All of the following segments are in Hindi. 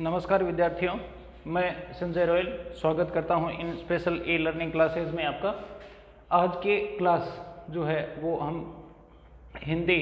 नमस्कार विद्यार्थियों, मैं संजय रॉयल स्वागत करता हूं इन स्पेशल ई लर्निंग क्लासेस में आपका। आज के क्लास जो है वो हम हिंदी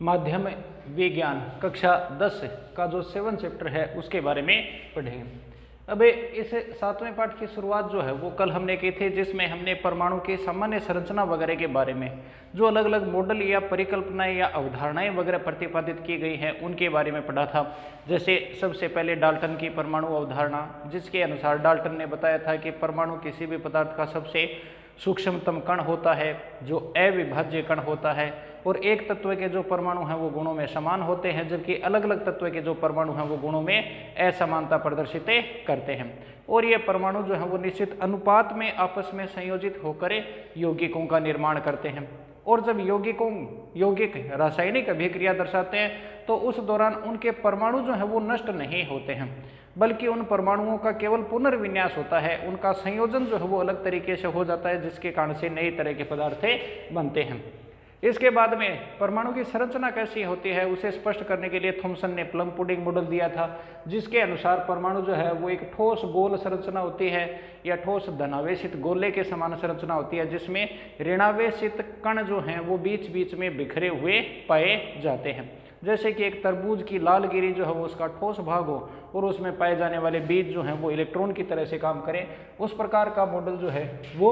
माध्यम विज्ञान कक्षा 10 का जो 7 चैप्टर है उसके बारे में पढ़ेंगे। अब इस 7वें पाठ की शुरुआत जो है वो कल हमने की थी, जिसमें हमने परमाणु की सामान्य संरचना वगैरह के बारे में जो अलग अलग मॉडल या परिकल्पनाएं या अवधारणाएं वगैरह प्रतिपादित की गई हैं उनके बारे में पढ़ा था। जैसे सबसे पहले डाल्टन की परमाणु अवधारणा, जिसके अनुसार डाल्टन ने बताया था कि परमाणु किसी भी पदार्थ का सबसे सूक्ष्मतम कण होता है जो अविभाज्य कण होता है, और एक तत्व के जो परमाणु हैं वो गुणों में समान होते हैं, जबकि अलग अलग तत्व के जो परमाणु हैं वो गुणों में असमानता प्रदर्शित करते हैं। और ये परमाणु जो है वो निश्चित अनुपात में आपस में संयोजित होकर यौगिकों का निर्माण करते हैं, और जब यौगिक रासायनिक अभिक्रिया दर्शाते हैं तो उस दौरान उनके परमाणु जो है वो नष्ट नहीं होते हैं, बल्कि उन परमाणुओं का केवल पुनर्विन्यास होता है। उनका संयोजन जो है वो अलग तरीके से हो जाता है, जिसके कारण से नई तरह के पदार्थ बनते हैं। इसके बाद में परमाणु की संरचना कैसी होती है उसे स्पष्ट करने के लिए थॉमसन ने प्लम पुडिंग मॉडल दिया था, जिसके अनुसार परमाणु जो है वो एक ठोस गोल संरचना होती है या ठोस धनावेशित गोले के समान संरचना होती है, जिसमें ऋणावेशित कण जो हैं वो बीच बीच में बिखरे हुए पाए जाते हैं। जैसे कि एक तरबूज की लाल गिरी जो है वो उसका ठोस भाग हो और उसमें पाए जाने वाले बीज जो हैं वो इलेक्ट्रॉन की तरह से काम करें, उस प्रकार का मॉडल जो है वो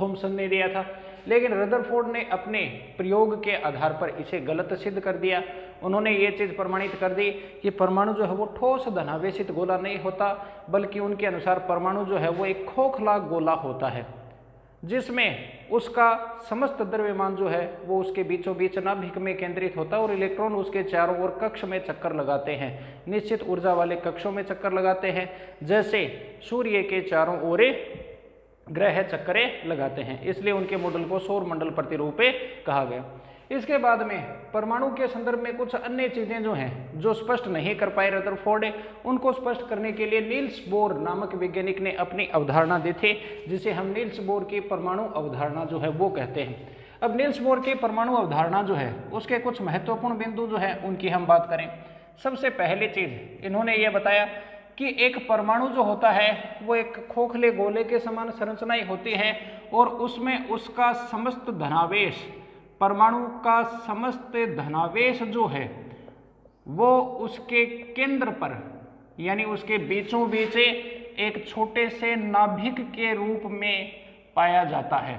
थॉमसन ने दिया था। लेकिन रदरफोर्ड ने अपने प्रयोग के आधार पर इसे गलत सिद्ध कर दिया। उन्होंने ये चीज़ प्रमाणित कर दी कि परमाणु जो है वो ठोस धनावेशित गोला नहीं होता, बल्कि उनके अनुसार परमाणु जो है वो एक खोखला गोला होता है, जिसमें उसका समस्त द्रव्यमान जो है वो उसके बीचों बीच नाभिक में केंद्रित होता है और इलेक्ट्रॉन उसके चारों ओर कक्ष में चक्कर लगाते हैं, निश्चित ऊर्जा वाले कक्षों में चक्कर लगाते हैं, जैसे सूर्य के चारों ओर ग्रह चक्करे लगाते हैं। इसलिए उनके मॉडल को सौर मंडल प्रतिरूप कहा गया। इसके बाद में परमाणु के संदर्भ में कुछ अन्य चीजें जो हैं जो स्पष्ट नहीं कर पाए रदरफोर्ड, उनको स्पष्ट करने के लिए नील्स बोर नामक वैज्ञानिक ने अपनी अवधारणा दी थी, जिसे हम नील्स बोर की परमाणु अवधारणा जो है वो कहते हैं। अब नील्स बोर की परमाणु अवधारणा जो है उसके कुछ महत्वपूर्ण बिंदु जो है उनकी हम बात करें। सबसे पहली चीज इन्होंने ये बताया कि एक परमाणु जो होता है वो एक खोखले गोले के समान संरचनाएं होती है, और उसमें उसका समस्त धनावेश, परमाणु का समस्त धनावेश जो है वो उसके केंद्र पर यानी उसके बीचों बीच एक छोटे से नाभिक के रूप में पाया जाता है।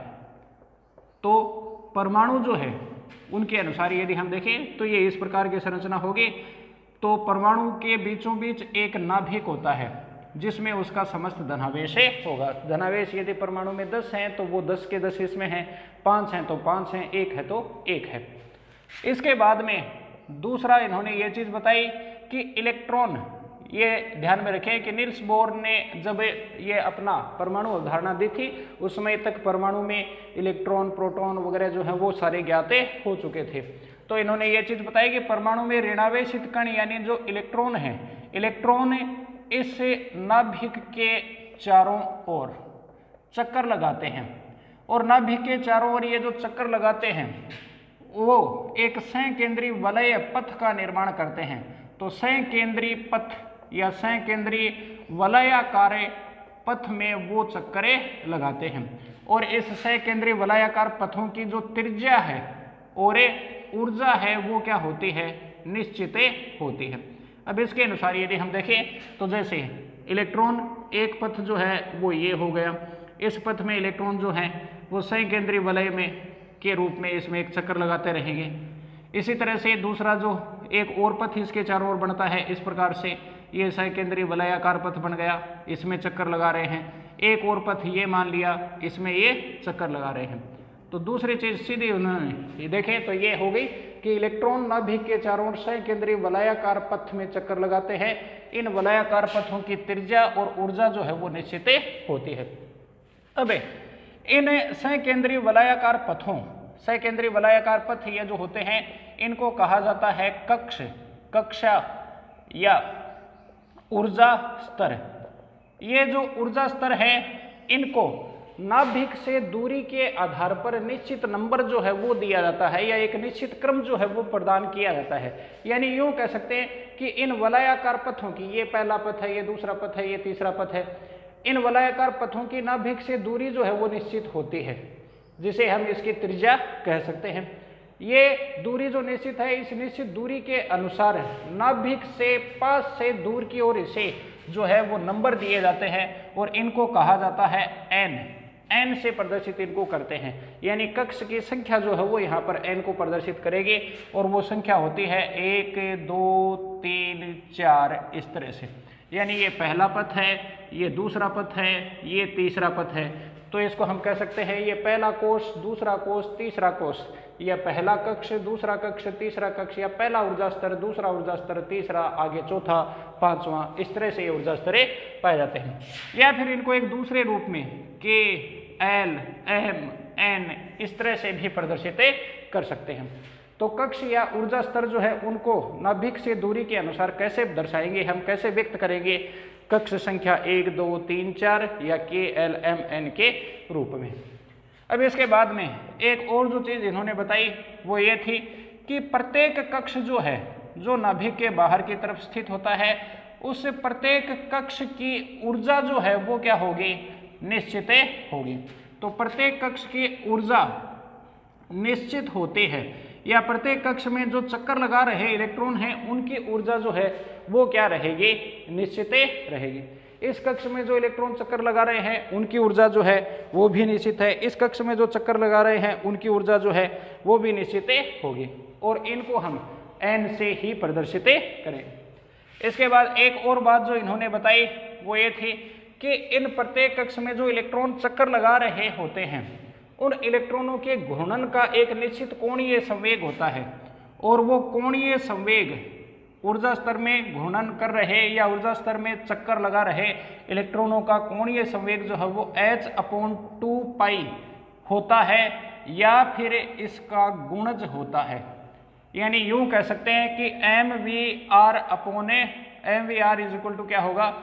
तो परमाणु जो है उनके अनुसार यदि हम देखें तो ये इस प्रकार की संरचना होगी। तो परमाणु के बीचों बीच एक नाभिक होता है जिसमें उसका समस्त धनावेश होगा। धनावेश यदि परमाणु में 10 हैं तो वो 10 के 10 इसमें हैं, 5 हैं तो 5 हैं, 1 है तो 1 है। इसके बाद में दूसरा इन्होंने ये चीज बताई कि इलेक्ट्रॉन, ये ध्यान में रखें कि नील्स बोर ने जब ये अपना परमाणु अवधारणा दी थी उस समय तक परमाणु में इलेक्ट्रॉन, प्रोटॉन वगैरह जो है वो सारे ज्ञात हो चुके थे। तो इन्होंने ये चीज बताई कि परमाणु में ऋणावेशित कण यानी जो इलेक्ट्रॉन है, इलेक्ट्रॉन इस नाभिक के चारों ओर चक्कर लगाते हैं, और नाभिक के चारों ओर ये जो चक्कर लगाते हैं वो एक संकेंद्रीय वलय पथ का निर्माण करते हैं। तो संकेंद्रीय पथ या संकेंद्रीय वलयाकार पथ में वो चक्करे लगाते हैं, और इस संकेंद्रीय वलयाकार पथों की जो त्रिज्या है और ऊर्जा है वो क्या होती है, निश्चित होती है। अब इसके अनुसार यदि हम देखें तो जैसे इलेक्ट्रॉन एक पथ जो है वो ये हो गया, इस पथ में इलेक्ट्रॉन जो है वो संकेंद्रीय वलय में के रूप में इसमें एक चक्कर लगाते रहेंगे। इसी तरह से दूसरा जो एक और पथ इसके चारों ओर बनता है, इस प्रकार से ये संकेंद्रीय वलयाकार पथ बन गया, इसमें चक्कर लगा रहे हैं। एक और पथ ये मान लिया, इसमें ये चक्कर लगा रहे हैं। तो दूसरी चीज सीधी उन्होंने देखें तो ये हो गई कि इलेक्ट्रॉन नाभिक के चारों ओर संकेंद्रीय वलयाकार पथ में चक्कर लगाते हैं। इन वलयाकार पथों की त्रिज्या और ऊर्जा जो है वो निश्चित होती है। अब इन संकेंद्रीय वलयाकार पथों, संकेंद्रीय वलयाकार पथ ये जो होते हैं इनको कहा जाता है कक्ष, कक्षा या ऊर्जा स्तर। ये जो ऊर्जा स्तर है इनको नाभिक से दूरी के आधार पर निश्चित नंबर जो है वो दिया जाता है या एक निश्चित क्रम जो है वो प्रदान किया जाता है। यानी यूं कह सकते हैं कि इन वलयाकार पथों की, ये पहला पथ है, ये दूसरा पथ है, ये तीसरा पथ है, इन वलयाकार पथों की नाभिक से दूरी जो है वो निश्चित होती है, जिसे हम इसकी त्रिज्या कह सकते हैं। ये दूरी जो निश्चित है, इस निश्चित दूरी के अनुसार नाभिक से पास से दूर की ओर इसे जो है वो नंबर दिए जाते हैं और इनको कहा जाता है n से प्रदर्शित इनको करते हैं। यानी कक्ष की संख्या जो है वो यहाँ पर n को प्रदर्शित करेगी और वो संख्या होती है 1 2 3 4 इस तरह से। यानी ये पहला पथ है, ये दूसरा पथ है, ये तीसरा पथ है। तो इसको हम कह सकते हैं ये पहला कोष, दूसरा कोष, तीसरा कोष, या पहला कक्ष, दूसरा कक्ष, तीसरा कक्ष, या पहला ऊर्जा स्तर, दूसरा ऊर्जा स्तर, तीसरा, आगे चौथा, पांचवा, इस तरह से ये ऊर्जा स्तर पाए जाते हैं। या फिर इनको एक दूसरे रूप में K, L, M, N इस तरह से भी प्रदर्शित कर सकते हैं। तो कक्ष या ऊर्जा स्तर जो है उनको नाभिक से दूरी के अनुसार कैसे दर्शाएंगे, हम कैसे व्यक्त करेंगे? कक्ष संख्या 1 2 3 4 या K, L, M, N के रूप में। अब इसके बाद में एक और जो चीज़ इन्होंने बताई वो ये थी कि प्रत्येक कक्ष जो है, जो नाभिक के बाहर की तरफ स्थित होता है, उस प्रत्येक कक्ष की ऊर्जा जो है वो क्या होगी? निश्चित होगी। तो प्रत्येक कक्ष की ऊर्जा निश्चित होती है, या प्रत्येक कक्ष में जो चक्कर लगा रहे इलेक्ट्रॉन हैं उनकी ऊर्जा जो है वो क्या रहेगी? निश्चित रहेगी। इस कक्ष में जो इलेक्ट्रॉन चक्कर लगा रहे हैं उनकी ऊर्जा जो है वो भी निश्चित है, इस कक्ष में जो चक्कर लगा रहे हैं उनकी ऊर्जा जो है वो भी निश्चित होगी, और इनको हम n से ही प्रदर्शित करें। इसके बाद एक और बात जो इन्होंने बताई वो ये थी कि इन प्रत्येक कक्ष में जो इलेक्ट्रॉन चक्कर लगा रहे होते हैं उन इलेक्ट्रॉनों के घूर्णन का एक निश्चित कोणीय संवेग होता है, और वो कोणीय संवेग ऊर्जा स्तर में घूर्णन कर रहे या ऊर्जा स्तर में चक्कर लगा रहे इलेक्ट्रॉनों का कोणीय संवेग जो है वो h/2π होता है, या फिर इसका गुणज होता है। यानी यूं कह सकते हैं कि mvr इज इक्वल टू क्या होगा?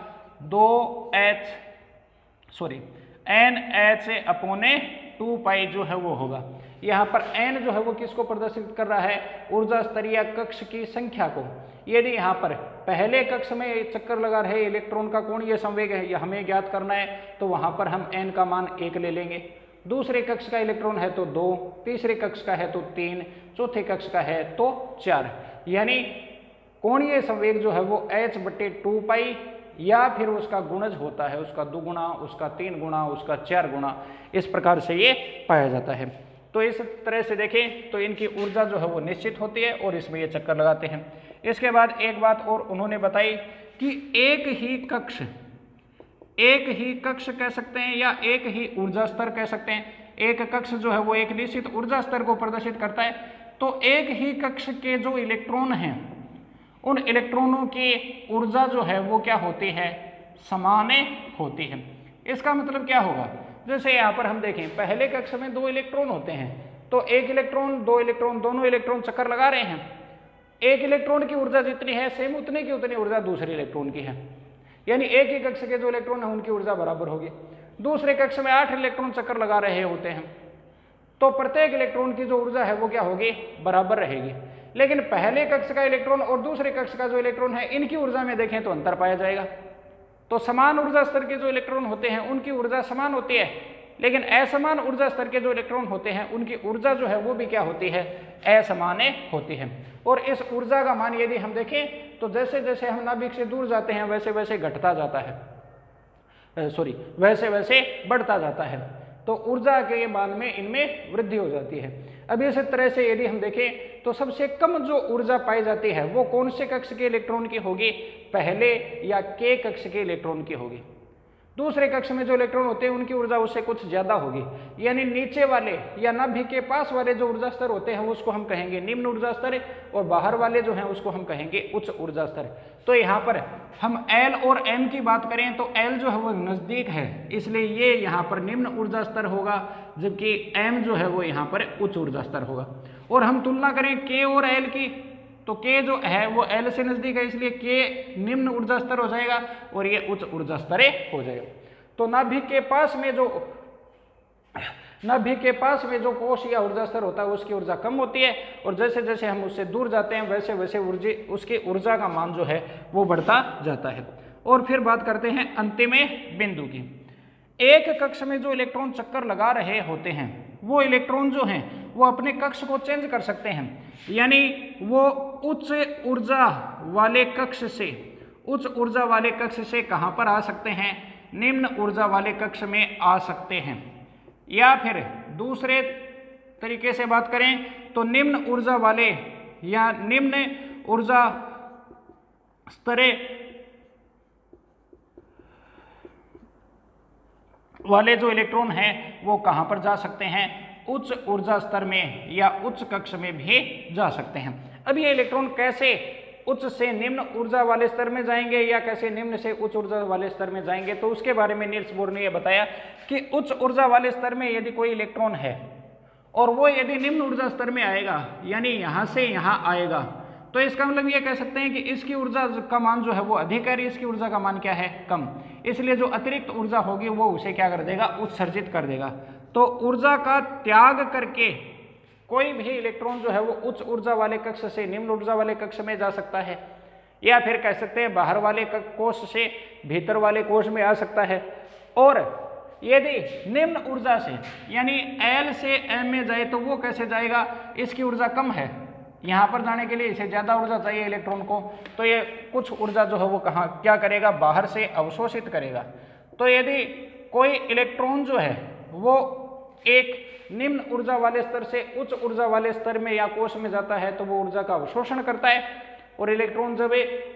NH/2π जो है वो होगा। यहाँ पर n जो है वो किसको प्रदर्शित कर रहा है? ऊर्जा स्तरीय कक्ष की संख्या को। यदि यहाँ पर पहले कक्ष में चक्कर लगा रहे इलेक्ट्रॉन का कोणीय संवेग है, यह हमें ज्ञात करना है, तो वहाँ पर हम n का मान 1 ले लेंगे। दूसरे कक्ष का इलेक्ट्रॉन है तो 2, तीसरे कक्ष का है तो 3, चौथे कक्ष का है तो 4। यानी कोणीय संवेग जो है वो h/2π या फिर उसका गुणज होता है, उसका 2 गुना, उसका 3 गुना, उसका 4 गुना, इस प्रकार से ये पाया जाता है। तो इस तरह से देखें तो इनकी ऊर्जा जो है वो निश्चित होती है और इसमें ये चक्कर लगाते हैं। इसके बाद एक बात और उन्होंने बताई कि एक ही कक्ष कह सकते हैं या एक ही ऊर्जा स्तर कह सकते हैं। एक कक्ष जो है वो एक निश्चित ऊर्जा स्तर को प्रदर्शित करता है, तो एक ही कक्ष के जो इलेक्ट्रॉन हैं उन इलेक्ट्रॉनों की ऊर्जा जो है वो क्या होती है? समान होती है। इसका मतलब क्या होगा? जैसे यहाँ पर हम देखें, पहले कक्ष में 2 इलेक्ट्रॉन होते हैं, तो एक इलेक्ट्रॉन, 2 इलेक्ट्रॉन, दोनों इलेक्ट्रॉन चक्कर लगा रहे हैं। एक इलेक्ट्रॉन की ऊर्जा जितनी है सेम उतनी की उतनी ऊर्जा दूसरे इलेक्ट्रॉन की है, यानी एक ही कक्ष के जो इलेक्ट्रॉन है उनकी ऊर्जा बराबर होगी। दूसरे कक्ष में 8 इलेक्ट्रॉन चक्कर लगा रहे होते हैं, तो प्रत्येक इलेक्ट्रॉन की जो ऊर्जा है वो क्या होगी? बराबर रहेगी। लेकिन पहले कक्ष का इलेक्ट्रॉन और दूसरे कक्ष का जो इलेक्ट्रॉन है इनकी ऊर्जा में देखें तो अंतर पाया जाएगा। तो समान ऊर्जा स्तर के जो इलेक्ट्रॉन होते हैं उनकी ऊर्जा समान होती है, लेकिन असमान ऊर्जा स्तर के जो इलेक्ट्रॉन होते हैं उनकी ऊर्जा जो है वो भी क्या होती है? असमान होती है। और इस ऊर्जा का मान यदि हम देखें तो जैसे जैसे हम नाभिक से दूर जाते हैं वैसे वैसे घटता जाता है, वैसे वैसे बढ़ता जाता है। तो ऊर्जा के मान में इनमें वृद्धि हो जाती है। अब इस तरह से यदि हम देखें तो सबसे कम जो ऊर्जा पाई जाती है वो कौन से कक्ष के इलेक्ट्रॉन की होगी? पहले या K कक्ष के इलेक्ट्रॉन की होगी। दूसरे कक्ष में जो इलेक्ट्रॉन होते हैं उनकी ऊर्जा उससे कुछ ज्यादा होगी, यानी नीचे वाले या नाभिक के पास वाले जो ऊर्जा स्तर होते हैं उसको हम कहेंगे निम्न ऊर्जा स्तर, और बाहर वाले जो हैं उसको हम कहेंगे उच्च ऊर्जा स्तर। तो यहाँ पर हम L और M की बात करें तो L जो है वो नजदीक है, इसलिए ये यहाँ पर निम्न ऊर्जा स्तर होगा, जबकि M जो है वो यहाँ पर उच्च ऊर्जा स्तर होगा। और हम तुलना करें K और L की, तो K जो है वो L से नजदीक है, इसलिए K निम्न ऊर्जा स्तर हो जाएगा और ये उच्च ऊर्जा स्तर हो जाएगा। तो नाभिक के पास में जो नाभिक के पास में जो कोश या ऊर्जा स्तर होता है उसकी ऊर्जा कम होती है, और जैसे जैसे हम उससे दूर जाते हैं वैसे वैसे उसकी ऊर्जा का मान जो है वो बढ़ता जाता है। और फिर बात करते हैं अंतिम बिंदु की। एक कक्ष में जो इलेक्ट्रॉन चक्कर लगा रहे होते हैं वो इलेक्ट्रॉन जो हैं वो अपने कक्ष को चेंज कर सकते हैं, यानी वो उच्च ऊर्जा वाले कक्ष से कहाँ पर आ सकते हैं, निम्न ऊर्जा वाले कक्ष में आ सकते हैं। या फिर दूसरे तरीके से बात करें तो निम्न ऊर्जा वाले या निम्न ऊर्जा स्तरे वाले जो इलेक्ट्रॉन हैं वो कहाँ पर जा सकते हैं, उच्च ऊर्जा स्तर में या उच्च कक्ष में भी जा सकते हैं। अब ये इलेक्ट्रॉन कैसे उच्च से निम्न ऊर्जा वाले स्तर में जाएंगे या कैसे निम्न से उच्च ऊर्जा वाले स्तर में जाएंगे, तो उसके बारे में नील्स बोर ने यह बताया कि उच्च ऊर्जा वाले स्तर में यदि कोई इलेक्ट्रॉन है और वो यदि निम्न ऊर्जा स्तर में आएगा, यानी यहाँ से यहाँ आएगा, तो इसका मतलब ये कह सकते हैं कि इसकी ऊर्जा का मान जो है वो अधिक है, इसकी ऊर्जा का मान क्या है, कम। इसलिए जो अतिरिक्त ऊर्जा होगी वो उसे क्या कर देगा, उत्सर्जित कर देगा। तो ऊर्जा का त्याग करके कोई भी इलेक्ट्रॉन जो है वो उच्च ऊर्जा वाले कक्ष से निम्न ऊर्जा वाले कक्ष में जा सकता है, या फिर कह सकते हैं बाहर वाले कोश से भीतर वाले कोश में आ सकता है। और यदि निम्न ऊर्जा से यानी L से M में जाए तो वो कैसे जाएगा, इसकी ऊर्जा कम है, यहाँ पर जाने के लिए इसे ज़्यादा ऊर्जा चाहिए इलेक्ट्रॉन को, तो ये कुछ ऊर्जा जो है वो कहाँ क्या करेगा, बाहर से अवशोषित करेगा। तो यदि कोई इलेक्ट्रॉन जो है वो एक निम्न ऊर्जा वाले स्तर से उच्च ऊर्जा वाले स्तर में या कोश में जाता है तो वो ऊर्जा का अवशोषण करता है, और इलेक्ट्रॉन जब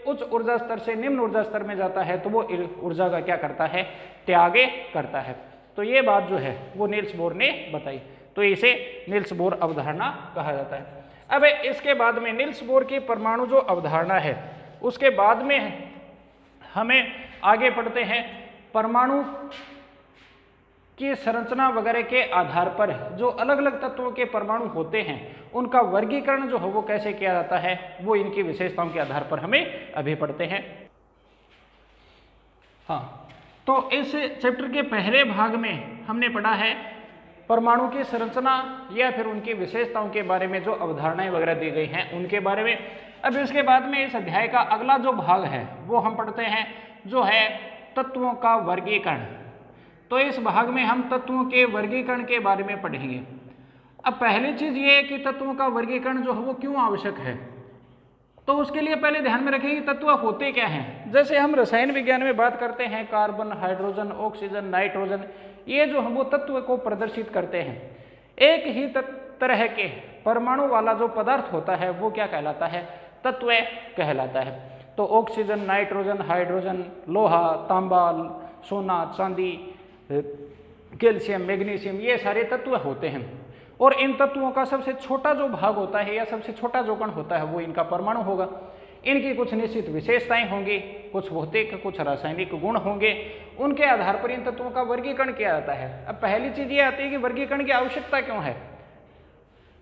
उच्च ऊर्जा स्तर से निम्न ऊर्जा स्तर में जाता है तो वो ऊर्जा का क्या करता है, त्याग करता है। तो ये बात जो है वो नील्स बोर ने बताई, तो इसे नील्स बोर अवधारणा कहा जाता है। अब इसके बाद में नील्स बोर की परमाणु जो अवधारणा है उसके बाद में हमें आगे पढ़ते हैं परमाणु की संरचना वगैरह के आधार पर जो अलग अलग तत्वों के परमाणु होते हैं उनका वर्गीकरण जो है वो कैसे किया जाता है, वो इनकी विशेषताओं के आधार पर हमें अभी पढ़ते हैं। हाँ, तो इस चैप्टर के पहले भाग में हमने पढ़ा है परमाणु की संरचना या फिर उनकी विशेषताओं के बारे में जो अवधारणाएं वगैरह दी गई हैं उनके बारे में। अब इसके बाद में इस अध्याय का अगला जो भाग है वो हम पढ़ते हैं जो है तत्वों का वर्गीकरण। तो इस भाग में हम तत्वों के वर्गीकरण के बारे में पढ़ेंगे। अब पहली चीज ये है कि तत्वों का वर्गीकरण जो है वो क्यों आवश्यक है, तो उसके लिए पहले ध्यान में रखें कि तत्व होते क्या हैं। जैसे हम रसायन विज्ञान में बात करते हैं कार्बन, हाइड्रोजन, ऑक्सीजन, नाइट्रोजन, ये जो हम वो तत्व को प्रदर्शित करते हैं। एक ही तरह के परमाणु वाला जो पदार्थ होता है वो क्या कहलाता है, तत्व कहलाता है। तो ऑक्सीजन, नाइट्रोजन, हाइड्रोजन, लोहा, तांबा, सोना, चांदी, कैल्शियम, मैग्नीशियम, ये सारे तत्व होते हैं। और इन तत्वों का सबसे छोटा जो भाग होता है या सबसे छोटा जो कण होता है वो इनका परमाणु होगा। इनकी कुछ निश्चित विशेषताएं होंगी, कुछ भौतिक कुछ रासायनिक गुण होंगे, उनके आधार पर इन तत्वों का वर्गीकरण किया जाता है। अब पहली चीज ये आती है कि वर्गीकरण की आवश्यकता क्यों है।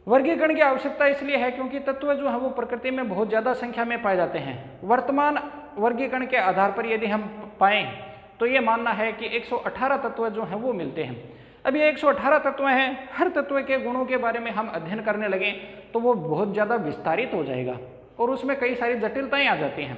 वर्गीकरण की आवश्यकता इसलिए है क्योंकि तत्व जो है वो प्रकृति में बहुत ज्यादा संख्या में पाए जाते हैं। वर्तमान वर्गीकरण के आधार पर यदि हम पाएं तो ये मानना है कि 118 तत्व जो हैं वो मिलते हैं। अब ये 118 तत्व हैं, हर तत्व के गुणों के बारे में हम अध्ययन करने लगें तो वो बहुत ज़्यादा विस्तारित हो जाएगा और उसमें कई सारी जटिलताएं आ जाती हैं।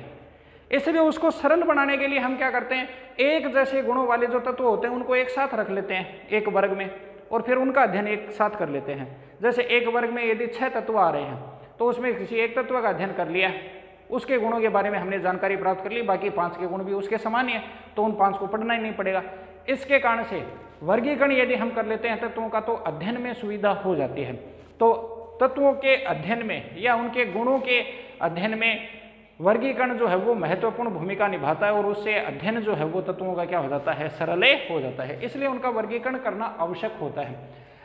इसलिए उसको सरल बनाने के लिए हम क्या करते हैं, एक जैसे गुणों वाले जो तत्व होते हैं उनको एक साथ रख लेते हैं एक वर्ग में और फिर उनका अध्ययन एक साथ कर लेते हैं। जैसे एक वर्ग में यदि 6 तत्व आ रहे हैं तो उसमें किसी एक तत्व का अध्ययन कर लिया, उसके गुणों के बारे में हमने जानकारी प्राप्त कर ली, बाकी 5 के गुण भी उसके समान ही है तो उन 5 को पढ़ना ही नहीं पड़ेगा। इसके कारण से वर्गीकरण यदि हम कर लेते हैं तत्वों का तो अध्ययन में सुविधा हो जाती है। तो तत्वों के अध्ययन में या उनके गुणों के अध्ययन में वर्गीकरण जो है वो महत्वपूर्ण भूमिका निभाता है और उससे अध्ययन जो है वो तत्वों का क्या हो जाता है, सरल हो जाता है। इसलिए उनका वर्गीकरण करना आवश्यक होता है।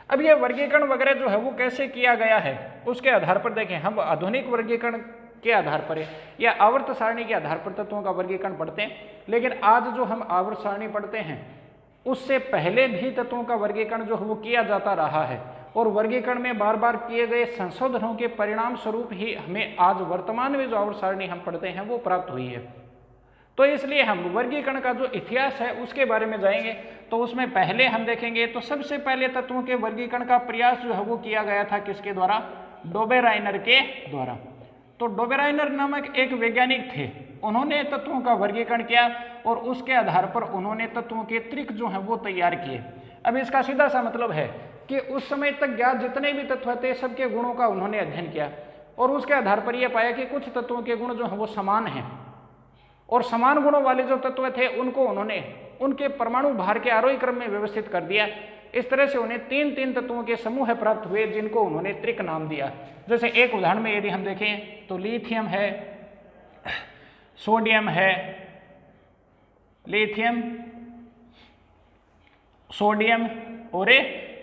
अब ये वर्गीकरण वगैरह जो है वो कैसे किया गया है उसके आधार पर देखें, हम आधुनिक वर्गीकरण के आधार पर या आवर्त सारणी के आधार पर तत्वों का वर्गीकरण पढ़ते हैं, लेकिन आज जो हम आवर्त सारणी पढ़ते हैं उससे पहले भी तत्वों का वर्गीकरण जो है वो किया जाता रहा है और वर्गीकरण में बार बार किए गए संशोधनों के परिणाम स्वरूप ही हमें आज वर्तमान में जो आवर्त सारणी हम पढ़ते हैं वो प्राप्त हुई है। तो इसलिए हम वर्गीकरण का जो इतिहास है उसके बारे में जाएंगे। तो उसमें पहले हम देखेंगे तो सबसे पहले तत्वों के वर्गीकरण का प्रयास जो है वो किया गया था किसके द्वारा? डोबेराइनर के द्वारा। तो डोबेराइनर नामक एक वैज्ञानिक थे, उन्होंने तत्वों का वर्गीकरण किया और उसके आधार पर उन्होंने तत्वों के त्रिक जो हैं वो तैयार किए। अब इसका सीधा सा मतलब है कि उस समय तक ज्ञात जितने भी तत्व थे सबके गुणों का उन्होंने अध्ययन किया और उसके आधार पर यह पाया कि कुछ तत्वों के गुण जो हैं वो समान हैं और समान गुणों वाले जो तत्व थे उनको उन्होंने उनके परमाणु भार के आरोही क्रम में व्यवस्थित कर दिया। इस तरह से उन्हें तीन तत्वों के समूह प्राप्त हुए जिनको उन्होंने त्रिक नाम दिया। जैसे एक उदाहरण में यदि हम देखें तो लिथियम है, सोडियम है, लिथियम, सोडियम और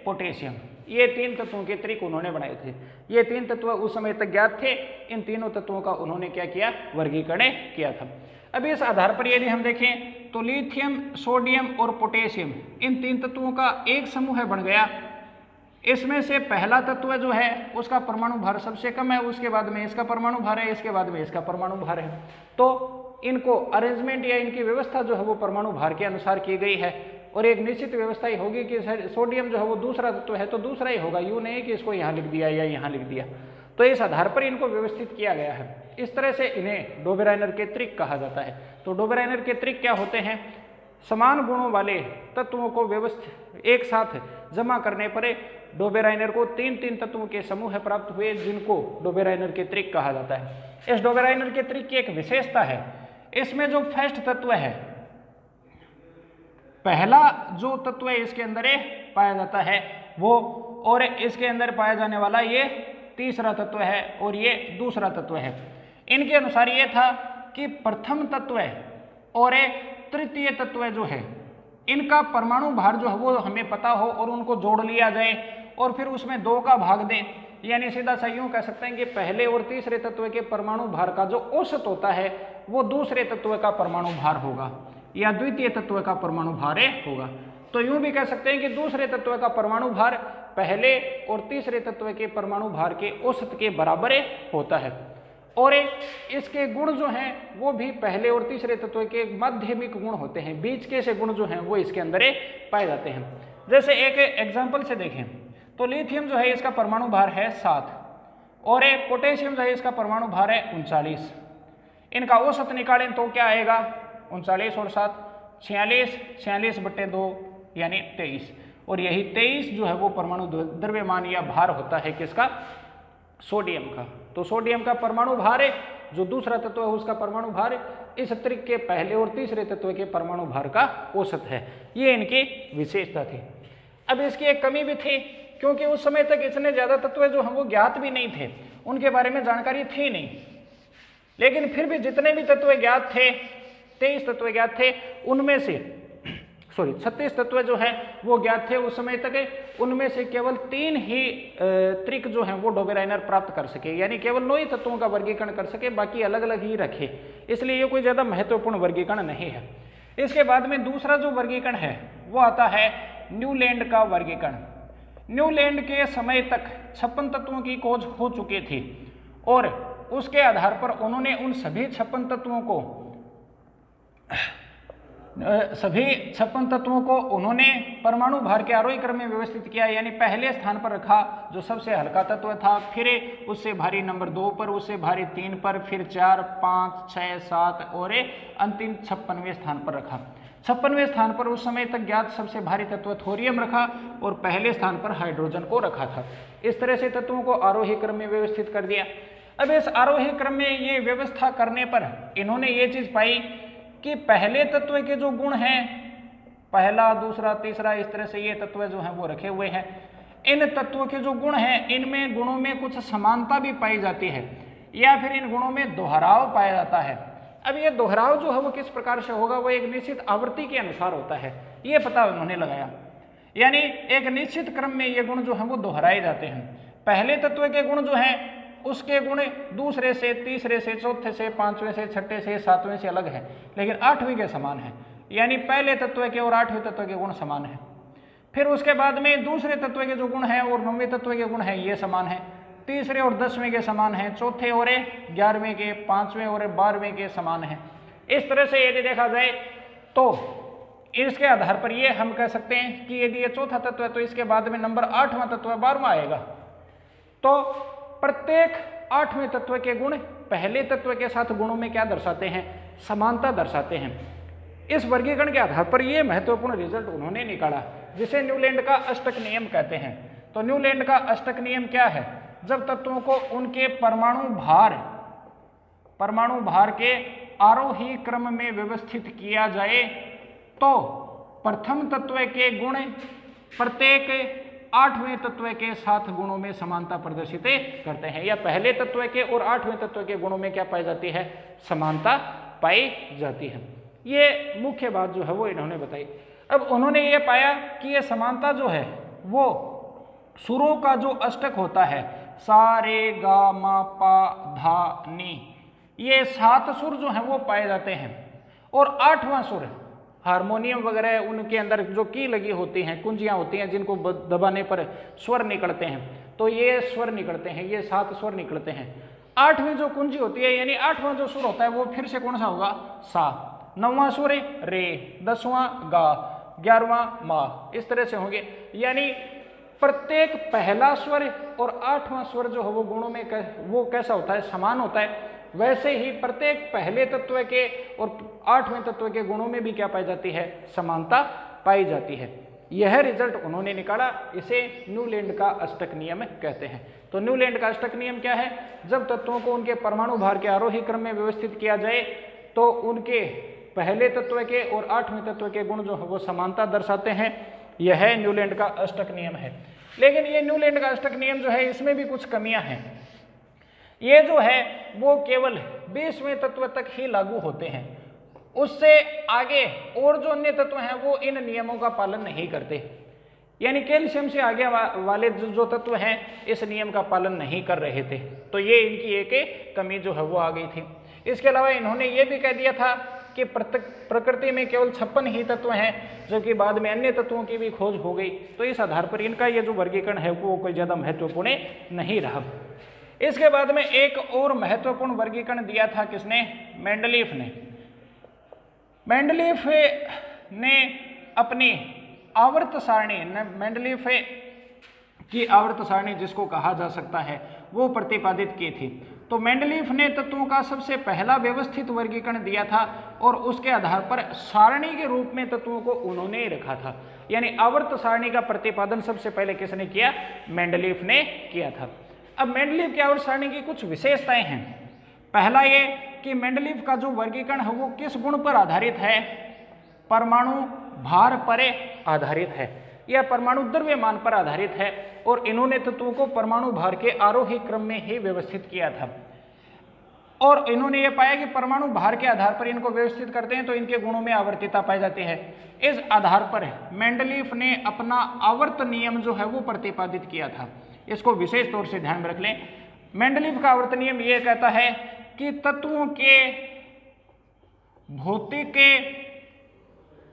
पोटेशियम, ये 3 तत्वों के त्रिक उन्होंने बनाए थे। ये 3 तत्व उस समय तक ज्ञात थे। इन तीनों तत्वों का उन्होंने क्या किया? वर्गीकरण किया था। अब इस आधार पर यदि हम देखें तो लिथियम, सोडियम और पोटेशियम, इन 3 तत्वों का एक समूह बन गया। इसमें से पहला तत्व जो है उसका परमाणु भार सबसे कम है, उसके बाद में इसका परमाणु भार है, इसके बाद में इसका परमाणु भार है। तो इनको अरेंजमेंट या इनकी व्यवस्था जो है वो परमाणु भार के अनुसार की गई है और एक निश्चित व्यवस्था ही होगी कि सोडियम जो है वो दूसरा तत्व है तो दूसरा ही होगा, यूं नहीं कि इसको यहाँ लिख दिया या यहाँ लिख दिया। तो इस आधार पर इनको व्यवस्थित किया गया है। इस तरह से इन्हें डोबेराइनर के त्रिक कहा जाता है। तो डोबेराइनर के त्रिक क्या होते हैं? समान गुणों वाले तत्वों को व्यवस्थित एक साथ जमा करने पर डोबेराइनर को 3 तत्वों के समूह प्राप्त हुए जिनको डोबेराइनर के त्रिक कहा जाता है। इस डोबेराइनर के त्रिक की एक विशेषता है, इसमें जो फर्स्ट तत्व है, पहला जो तत्व इसके अंदर पाया जाता है वो, और इसके अंदर पाया जाने वाला ये तीसरा तत्व है और ये दूसरा तत्व है। इनके अनुसार ये था कि प्रथम तत्व और तृतीय तत्व जो है इनका परमाणु भार जो है वो हमें पता हो और उनको जोड़ लिया जाए और फिर उसमें 2 का भाग दें। यानी सीधा सा यूं कह सकते हैं कि पहले और तीसरे तत्व के परमाणु भार का जो औसत होता है वो दूसरे तत्व का परमाणु भार होगा या द्वितीय तत्व का परमाणु भार होगा। तो यूं भी कह सकते हैं कि दूसरे तत्व का परमाणु भार पहले और तीसरे तत्व के परमाणु भार के औसत के बराबर होता है और इसके गुण जो हैं वो भी पहले और तीसरे तत्व के माध्यमिक गुण होते हैं, बीच के से गुण जो हैं वो इसके अंदर पाए जाते हैं। जैसे एक एग्जाम्पल से देखें तो लिथियम जो है इसका परमाणु भार है 7 और पोटेशियम जो है इसका परमाणु भार है 39। इनका औसत निकालें तो क्या आएगा? 39 और 7 46, 46/2 यानी 23, और यही 23 जो है वो परमाणु द्रव्यमान या भार होता है किसका? सोडियम का। तो सोडियम का परमाणु भार जो दूसरा तत्व है उसका परमाणु भार इस त्रिक के पहले और तीसरे तत्व के परमाणु भार का औसत है। ये इनकी विशेषता थी। अब इसकी एक कमी भी थी क्योंकि उस समय तक इतने ज्यादा तत्व जो हम वो ज्ञात भी नहीं थे, उनके बारे में जानकारी थी नहीं, लेकिन फिर भी जितने भी तत्व ज्ञात थे 23 तत्व ज्ञात थे, उनमें से 36 तत्व जो है वो ज्ञात थे उस समय तक। उनमें से केवल 3 ही त्रिक जो हैं वो डोबेराइनर प्राप्त कर सके, यानी केवल 9 ही तत्वों का वर्गीकरण कर सके, बाकी अलग अलग ही रखे। इसलिए ये कोई ज़्यादा महत्वपूर्ण वर्गीकरण नहीं है। इसके बाद में दूसरा जो वर्गीकरण है वो आता है न्यूलैंड का वर्गीकरण। न्यूलैंड के समय तक 56 तत्वों की खोज हो चुकी थी और उसके आधार पर उन्होंने उन सभी 56 तत्वों को उन्होंने परमाणु भार के आरोही क्रम में व्यवस्थित किया, यानी पहले स्थान पर रखा जो सबसे हल्का तत्व था, फिर उससे भारी नंबर 2 पर, उससे भारी 3 पर, फिर 4, 5, 6, 7 और अंतिम 56वें स्थान पर रखा। 56वें स्थान पर उस समय तक ज्ञात सबसे भारी तत्व थोरियम रखा और पहले स्थान पर हाइड्रोजन को रखा था। इस तरह से तत्वों को आरोही क्रम में व्यवस्थित कर दिया। अब इस आरोही क्रम में ये व्यवस्था करने पर इन्होंने ये चीज पाई कि पहले तत्व के जो गुण हैं, पहला, दूसरा, तीसरा, इस तरह से ये तत्व जो हैं वो रखे हुए हैं। इन तत्वों के जो गुण हैं इनमें गुणों में कुछ समानता भी पाई जाती है या फिर इन गुणों में दोहराव पाया जाता है। अब ये दोहराव जो है वो किस प्रकार से होगा, वो एक निश्चित आवृत्ति के अनुसार होता है, ये पता उन्होंने लगाया। यानी एक निश्चित क्रम में ये गुण जो हैं वो दोहराए जाते हैं। पहले तत्व के गुण जो हैं उसके गुण दूसरे से, तीसरे से, चौथे से, 5वें से, 6ठे से, 7वें से अलग है, लेकिन 8वीं के समान है। यानी पहले तत्व के और 8वें तत्व के गुण समान है। फिर उसके बाद में दूसरे तत्व के जो गुण हैं और 9वें तत्व के गुण हैं ये समान है, तीसरे और 10वें के समान हैं, चौथे और 11वें के, 5वें और 12वें के समान हैं। इस तरह से यदि देखा जाए तो इसके आधार पर ये हम कह सकते हैं कि यदि ये चौथा तत्व है तो इसके बाद में नंबर 8वां तत्व 12वां आएगा। तो प्रत्येक 8वें तत्व के गुण पहले तत्व के साथ गुणों में क्या दर्शाते हैं, समानता दर्शाते हैं। इस वर्गीकरण के आधार पर यह महत्वपूर्ण रिजल्ट उन्होंने निकाला जिसे न्यूलैंड का अष्टक नियम कहते हैं। तो न्यूलैंड का अष्टक नियम क्या है, जब तत्वों को उनके परमाणु भार के आरोही क्रम में व्यवस्थित किया जाए तो प्रथम तत्व के गुण प्रत्येक 8वें तत्व के साथ गुणों में समानता प्रदर्शित करते हैं, या पहले तत्व के और 8वें तत्व के गुणों में क्या पाई जाती है, समानता पाई जाती है। ये मुख्य बात जो है वो इन्होंने बताई। अब उन्होंने ये पाया कि ये समानता जो है वो सुरों का जो अष्टक होता है सा रे गा मा पा धा नी, ये 7 सुर जो हैं वो पाए जाते हैं, और 8वां सुर हारमोनियम वगैरह उनके अंदर जो की लगी होती हैं, कुंजियां होती हैं जिनको दबाने पर स्वर निकलते हैं, तो ये स्वर निकलते हैं, ये 7 स्वर निकलते हैं। 8वीं जो कुंजी होती है यानी 8वां जो सुर होता है वो फिर से कौन सा होगा, सा, 9वां सुर रे, 10वां गा, 11वां मा, इस तरह से होंगे। यानी प्रत्येक पहला स्वर और 8वां स्वर जो है वो गुणों में वो कैसा होता है, समान होता है। वैसे ही प्रत्येक पहले तत्व के और 8वें तत्व के गुणों में भी क्या पाई जाती है, समानता पाई जाती है। यह रिजल्ट उन्होंने निकाला, इसे न्यूलैंड का अष्टक नियम कहते हैं। तो न्यूलैंड का अष्टक नियम क्या है, जब तत्वों को उनके परमाणु भार के आरोही क्रम में व्यवस्थित किया जाए तो उनके पहले तत्व के और 8वें तत्व के गुण जो है वो समानता दर्शाते हैं। यह न्यूलैंड का अष्टक नियम है। लेकिन ये न्यूलैंड का अष्टक नियम जो है इसमें भी कुछ कमियां हैं। ये जो है वो केवल 20वें तत्व तक ही लागू होते हैं, उससे आगे और जो अन्य तत्व हैं वो इन नियमों का पालन नहीं करते। यानी कैल्शियम से आगे वाले जो तत्व हैं इस नियम का पालन नहीं कर रहे थे, तो ये इनकी एक कमी जो है वो आ गई थी। इसके अलावा इन्होंने ये भी कह दिया था कि प्रकृति में केवल 56 ही तत्व हैं, जबकि बाद में अन्य तत्वों की भी खोज हो गई। तो इस आधार पर इनका ये जो वर्गीकरण है वो कोई ज़्यादा महत्वपूर्ण नहीं रहा। इसके बाद में एक और महत्वपूर्ण वर्गीकरण दिया था किसने, मेंडलीफ ने। मेंडलीफ ने अपनी आवर्त सारणी, मेंडलीफ की आवर्त सारणी जिसको कहा जा सकता है वो प्रतिपादित की थी। तो मेंडलीफ ने तत्वों का सबसे पहला व्यवस्थित वर्गीकरण दिया था और उसके आधार पर सारणी के रूप में तत्वों को उन्होंने रखा था। यानी आवर्त सारणी का प्रतिपादन सबसे पहले किसने किया, मेंडलीफ ने किया था। अब मेंडलीफ की आवर्त सारणी की कुछ विशेषताएं हैं। पहला ये कि मेंडलीफ का जो वर्गीकरण है वो किस गुण पर आधारित है, परमाणु भार पर आधारित है या परमाणु द्रव्यमान पर आधारित है, और इन्होंने तत्वों को परमाणु भार के आरोही क्रम में ही व्यवस्थित किया था। और इन्होंने ये पाया कि परमाणु भार के आधार पर इनको व्यवस्थित करते हैं तो इनके गुणों में आवर्तिता पाई जाती है। इस आधार पर मेंडलीफ ने अपना आवर्त नियम जो है वो प्रतिपादित किया था। इसको विशेष तौर से ध्यान में रख लें। मेंडलीफ का आवर्त नियम यह कहता है कि तत्वों के भौतिक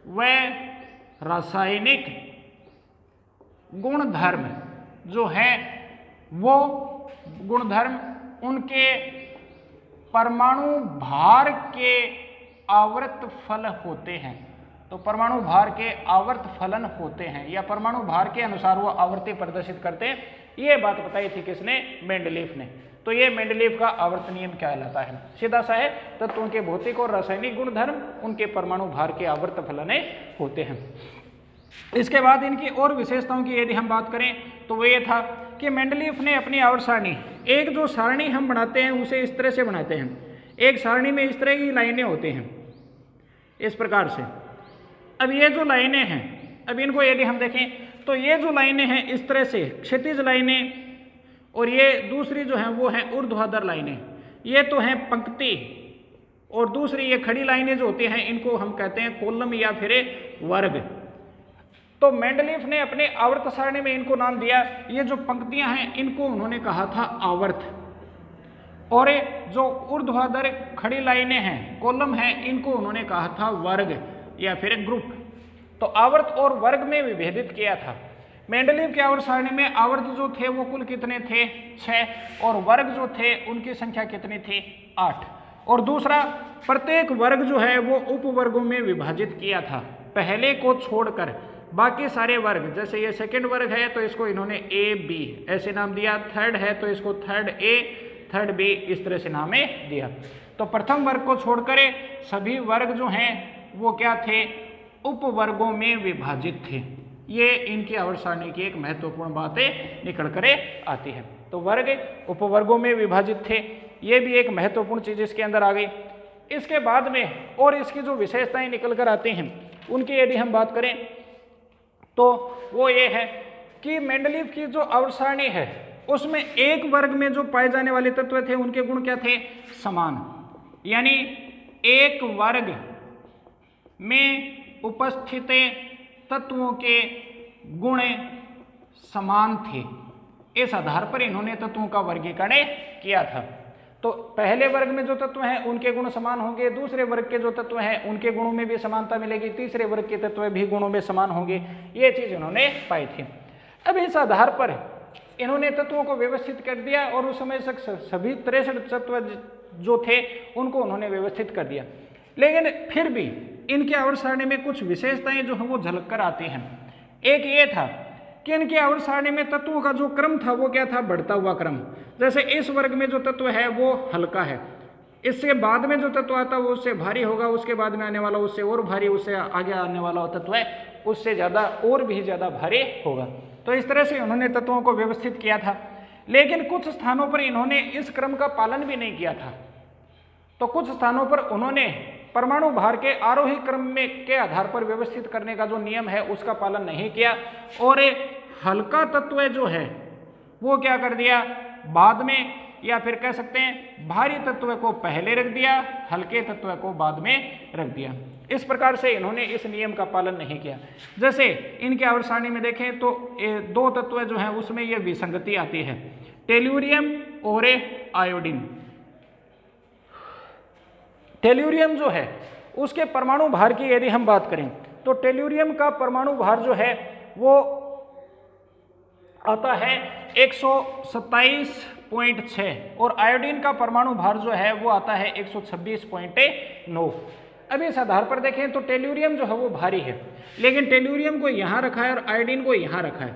व रासायनिक गुणधर्म जो है वो गुणधर्म उनके परमाणु भार के आवर्त फल होते हैं। तो परमाणु भार के आवर्त फलन होते हैं या परमाणु भार के अनुसार वो आवर्ती प्रदर्शित करते हैं। ये बात बताई थी किसने, मेंडलीफ ने। तो ये मेंडलीफ का आवर्त नियम कहलाता है। सीधा सा है, तत्वों के भौतिक और रासायनिक गुणधर्म उनके परमाणु भार के आवर्त फलन होते हैं। इसके बाद इनकी और विशेषताओं की यदि हम बात करें तो वो ये था कि मेंडलीफ ने अपनी आवर्त सारणी, एक जो सारणी हम बनाते हैं उसे इस तरह से बनाते हैं। एक सारणी में इस तरह की लाइनें होती हैं इस प्रकार से। अब ये जो लाइनें हैं, अब इनको यदि हम देखें तो ये जो लाइनें हैं इस तरह से क्षैतिज लाइनें, और ये दूसरी जो हैं वो हैं ऊर्ध्वाधर लाइनें। ये तो हैं पंक्ति, और दूसरी ये खड़ी लाइनें जो होती हैं इनको हम कहते हैं कॉलम या फिर वर्ग। तो मेंडलीफ ने अपने आवर्त सारणी में इनको नाम दिया। ये जो पंक्तियां हैं इनको उन्होंने कहा था आवर्त, और जो ऊर्ध्वाधर खड़ी लाइनें हैं, कॉलम हैं, इनको उन्होंने कहा था वर्ग या फिर ग्रुप। तो आवर्त और वर्ग में विभेदित किया था। मेंडलीफ के आवर्त सारणी में आवर्त जो थे वो कुल कितने थे, 6, और वर्ग जो थे उनकी संख्या कितनी थी, 8। और दूसरा, प्रत्येक वर्ग जो है वो उपवर्गों में विभाजित किया था, पहले को छोड़कर बाकी सारे वर्ग, जैसे ये सेकंड वर्ग है तो इसको इन्होंने ए बी ऐसे नाम दिया, थर्ड है तो इसको थर्ड ए थर्ड बी इस तरह से नाम दिया। तो प्रथम वर्ग को छोड़कर सभी वर्ग जो हैं वो क्या थे, उपवर्गों में विभाजित थे। ये इनकी आवर्त सारणी की एक महत्वपूर्ण बात निकल कर आती है। तो वर्ग उपवर्गों में विभाजित थे, ये भी एक महत्वपूर्ण चीज इसके अंदर आ गई। इसके बाद में और इसकी जो विशेषताएं निकल कर आती हैं उनकी यदि हम बात करें तो वो ये है कि मेंडलीव की जो आवर्त सारणी है उसमें एक वर्ग में जो पाए जाने वाले तत्व थे उनके गुण क्या थे, समान। यानी एक वर्ग में उपस्थित तत्वों के गुण समान थे। इस आधार पर इन्होंने तत्वों का वर्गीकरण किया था। तो पहले वर्ग में जो तत्व हैं उनके गुण समान होंगे, दूसरे वर्ग के जो तत्व हैं उनके गुणों में भी समानता मिलेगी, तीसरे वर्ग के तत्व भी गुणों में समान होंगे। ये चीज इन्होंने पाई थी। अब इस आधार पर इन्होंने तत्वों को व्यवस्थित कर दिया और उस समय तक सभी 63 तत्व जो थे उनको उन्होंने व्यवस्थित कर दिया। लेकिन फिर भी इनके आवर्त सारणी में कुछ विशेषताएं जो है वो झलक कर आती हैं। एक ये था कि इनके आवर्त सारणी में तत्वों का जो क्रम था वो क्या था, बढ़ता हुआ क्रम। जैसे इस वर्ग में जो तत्व है वो हल्का है, इससे बाद में जो तत्व आता है वो उससे भारी होगा, उसके बाद में आने वाला उससे और भारी, उससे आगे आने वाला तत्व है उससे ज़्यादा और भी ज़्यादा भारी होगा। तो इस तरह से उन्होंने तत्वों को व्यवस्थित किया था। लेकिन कुछ स्थानों पर इन्होंने इस क्रम का पालन भी नहीं किया था। तो कुछ स्थानों पर उन्होंने परमाणु भार के आरोही क्रम में के आधार पर व्यवस्थित करने का जो नियम है उसका पालन नहीं किया और हल्का तत्व जो है वो क्या कर दिया, बाद में, या फिर कह सकते हैं भारी तत्व को पहले रख दिया, हल्के तत्व को बाद में रख दिया। इस प्रकार से इन्होंने इस नियम का पालन नहीं किया। जैसे इनके आवर्त सारणी में देखें तो दो तत्व जो हैं उसमें ये विसंगति आती है, टेल्यूरियम और आयोडीन। टेल्यूरियम जो है उसके परमाणु भार की यदि हम बात करें तो टेल्यूरियम का परमाणु भार जो है वो आता है 127.6 और आयोडीन का परमाणु भार जो है वो आता है 126.9। अब इस आधार पर देखें तो टेल्यूरियम जो है वो भारी है, लेकिन टेल्यूरियम को यहाँ रखा है और आयोडीन को यहाँ रखा है।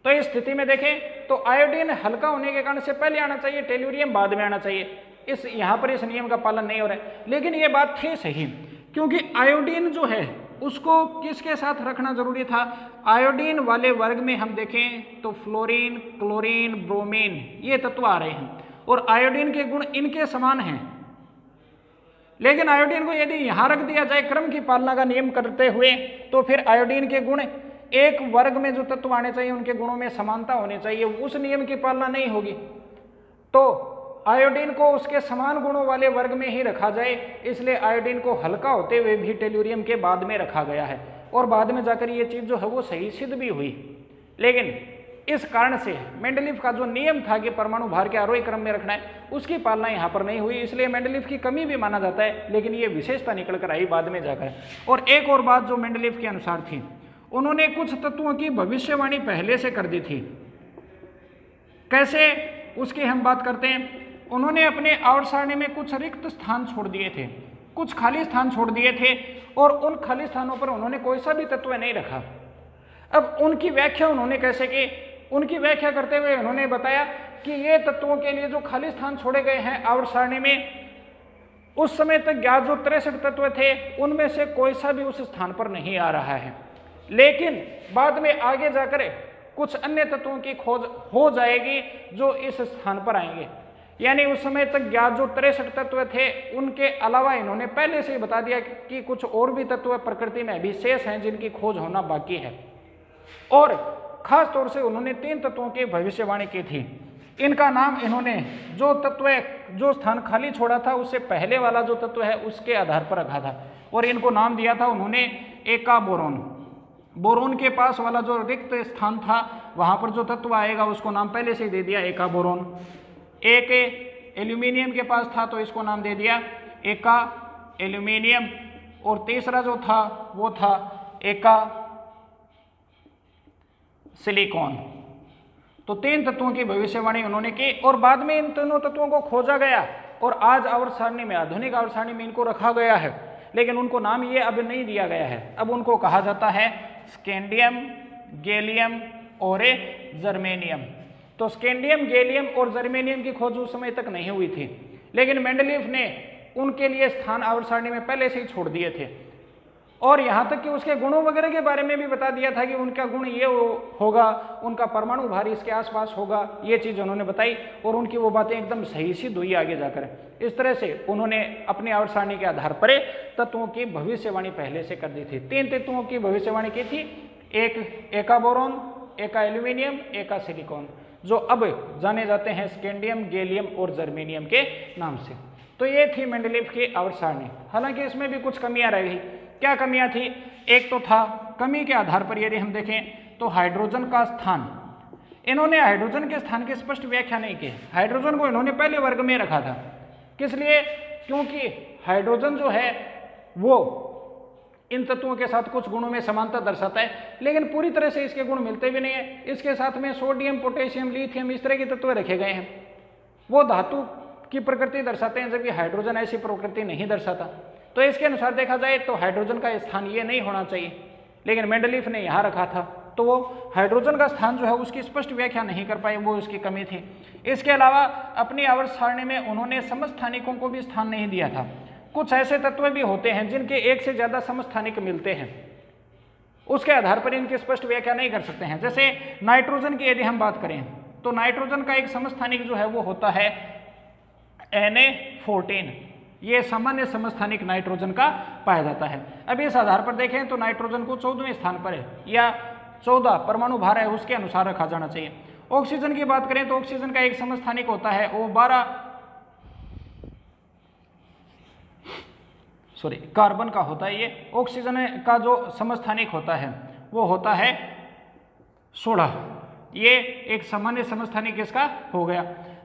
तो इस स्थिति में देखें तो आयोडीन हल्का होने के कारण से पहले आना चाहिए, टेल्यूरियम बाद में आना चाहिए। इस यहाँ पर इस नियम का पालन नहीं हो रहा है। लेकिन ये बात थी सही, क्योंकि आयोडीन जो है उसको किसके साथ रखना जरूरी था। आयोडीन वाले वर्ग में हम देखें तो फ्लोरीन, क्लोरीन, ब्रोमीन ये तत्व आ रहे हैं और आयोडीन के गुण इनके समान हैं। लेकिन आयोडीन को यदि यहाँ रख दिया जाए क्रम की पालना का नियम करते हुए तो फिर आयोडीन के गुण एक वर्ग में जो तत्व आने चाहिए उनके गुणों में समानता होनी चाहिए, उस नियम की पालना नहीं होगी। तो आयोडीन को उसके समान गुणों वाले वर्ग में ही रखा जाए, इसलिए आयोडीन को हल्का होते हुए भी टेल्यूरियम के बाद में रखा गया है और बाद में जाकर ये चीज़ जो है वो सही सिद्ध भी हुई। लेकिन इस कारण से मेंडलीव का जो नियम था कि परमाणु भार के आरोही क्रम में रखना है उसकी पालना यहाँ पर नहीं हुई, इसलिए मेंडलीव की कमी भी माना जाता है। लेकिन ये विशेषता निकल कर आई बाद में जाकर। और एक और बात जो मेंडलीव के अनुसार थी, उन्होंने कुछ तत्वों की भविष्यवाणी पहले से कर दी थी। कैसे, उसकी हम बात करते हैं। उन्होंने अपने आवर्त सारणी में कुछ रिक्त स्थान छोड़ दिए थे, कुछ खाली स्थान छोड़ दिए थे और उन खाली स्थानों पर उन्होंने कोई सा भी तत्व नहीं रखा। अब उनकी व्याख्या उन्होंने कैसे की, उनकी व्याख्या करते हुए उन्होंने बताया कि ये तत्वों के लिए जो खाली स्थान छोड़े गए हैं आवर्त सारणी में, उस समय तक ज्ञात जो 63 तत्व थे उनमें से कोई सा भी उस स्थान पर नहीं आ रहा है। लेकिन बाद में आगे जाकर कुछ अन्य तत्वों की खोज हो जाएगी जो इस स्थान पर आएंगे। यानी उस समय तक ज्ञात जो 63 तत्व थे उनके अलावा इन्होंने पहले से ही बता दिया कि कुछ और भी तत्व प्रकृति में अभी शेष हैं जिनकी खोज होना बाकी है। और खास तौर से उन्होंने 3 तत्वों की भविष्यवाणी की थी। इनका नाम इन्होंने जो तत्व जो स्थान खाली छोड़ा था उससे पहले वाला जो तत्व है उसके आधार पर रखा था और इनको नाम दिया था उन्होंने एका बोरोन। बोरोन के पास वाला जो रिक्त स्थान था वहां पर जो तत्व आएगा उसको नाम पहले से दे दिया एका बोरोन। एक एल्यूमिनियम के पास था तो इसको नाम दे दिया एका एल्यूमिनियम और तीसरा जो था वो था एका सिलिकॉन। तो 3 तत्वों की भविष्यवाणी उन्होंने की और बाद में इन तीनों तत्वों को खोजा गया और आज आवर्त सारणी में, आधुनिक आवर्त सारणी में इनको रखा गया है, लेकिन उनको नाम ये अब नहीं दिया गया है। अब उनको कहा जाता है स्कैंडियम, गैलियम और जर्मेनियम। तो स्कैंडियम, गैलियम और जर्मेनियम की खोज उस समय तक नहीं हुई थी, लेकिन मेंडलीफ ने उनके लिए स्थान आवर्त सारणी में पहले से ही छोड़ दिए थे, और यहाँ तक कि उसके गुणों वगैरह के बारे में भी बता दिया था कि उनका गुण ये होगा, उनका परमाणु भार इसके आसपास होगा, ये चीज़ उन्होंने बताई, और उनकी वो बातें एकदम सही सिद्ध हुई आगे जाकर। इस तरह से उन्होंने अपनी आवर्त सारणी के आधार पर तत्वों की भविष्यवाणी पहले से कर दी थी। 3 तत्वों की भविष्यवाणी की थी, एका बोरॉन, एका एल्यूमिनियम, एका सिलिकॉन, जो अब जाने जाते हैं स्कैंडियम, गैलियम और जर्मेनियम के नाम से। तो ये थी मेंडलीफ की आवर्त सारणी। हालांकि इसमें भी कुछ कमियां रह गई। क्या कमियां थी? एक तो था कमी के आधार पर यदि हम देखें तो हाइड्रोजन का स्थान, इन्होंने हाइड्रोजन के स्थान की स्पष्ट व्याख्या नहीं की। हाइड्रोजन को इन्होंने पहले वर्ग में रखा था। किस लिए? क्योंकि हाइड्रोजन जो है वो इन तत्वों के साथ कुछ गुणों में समानता दर्शाता है, लेकिन पूरी तरह से इसके गुण मिलते भी नहीं है। इसके साथ में सोडियम, पोटेशियम, लिथियम इस तरह के तत्व रखे गए हैं, वो धातु की प्रकृति दर्शाते हैं, जबकि हाइड्रोजन ऐसी प्रकृति नहीं दर्शाता। तो इसके अनुसार देखा जाए तो हाइड्रोजन का स्थान ये नहीं होना चाहिए, लेकिन मेंडलीफ ने यहाँ रखा था, तो वो हाइड्रोजन का स्थान जो है उसकी स्पष्ट व्याख्या नहीं कर पाए, वो उसकी कमी थी। इसके अलावा अपनी आवर्त सारणी में उन्होंने समस्थानिकों को भी स्थान नहीं दिया था। कुछ ऐसे तत्व भी होते हैं जिनके एक से ज्यादा समस्थानिक मिलते हैं, उसके आधार पर इनकी स्पष्ट व्याख्या नहीं कर सकते हैं। जैसे नाइट्रोजन की यदि हम बात करें तो नाइट्रोजन का एक समस्थानिक जो है वो होता है Na14, ये सामान्य समस्थानिक नाइट्रोजन का पाया जाता है। अब इस आधार पर देखें तो नाइट्रोजन को 14वें स्थान पर है, या 14 परमाणु भार है उसके अनुसार रखा जाना चाहिए। ऑक्सीजन की बात करें तो ऑक्सीजन का एक समस्थानिक होता है कार्बन का होता है। ये ऑक्सीजन का जो समस्थानिक होता है वो होता है 16, ये एक सामान्य समस्थानिक इसका हो गया।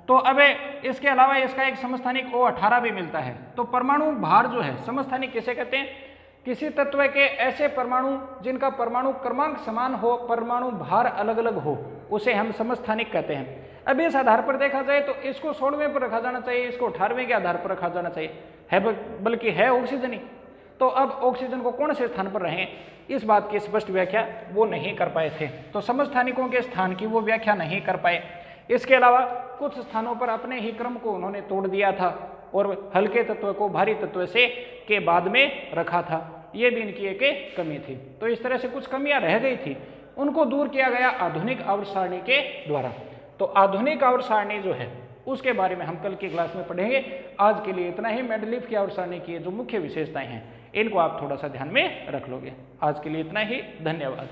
तो अब इसके अलावा इसका एक समस्थानिक O18 भी मिलता है। तो परमाणु भार जो है, समस्थानिक किसे कहते हैं? किसी तत्व के ऐसे परमाणु जिनका परमाणु क्रमांक समान हो, परमाणु भार अलग अलग हो, उसे हम समस्थानिक कहते हैं। अब इस आधार पर देखा जाए तो इसको 16वें पर रखा जाना चाहिए, इसको 18वें के आधार पर रखा जाना चाहिए, है बल्कि है ऑक्सीजन ही। तो अब ऑक्सीजन को कौन से स्थान पर रहे, इस बात की स्पष्ट व्याख्या वो नहीं कर पाए थे। तो समस्थानिकों के स्थान की वो व्याख्या नहीं कर पाए। इसके अलावा कुछ स्थानों पर अपने ही क्रम को उन्होंने तोड़ दिया था और हल्के तत्व को भारी तत्व से के बाद में रखा था। ये भी इनकी एक कमी थी। तो इस तरह से कुछ कमियां रह गई थी, उनको दूर किया गया आधुनिक आवर्त सारणी के द्वारा। तो आधुनिक आवर्त सारणी जो है उसके बारे में हम कल की क्लास में पढ़ेंगे। आज के लिए इतना ही। मेंडलीफ की आवर्त सारणी की जो मुख्य विशेषताएं हैं इनको आप थोड़ा सा ध्यान में रख लोगे। आज के लिए इतना ही। धन्यवाद।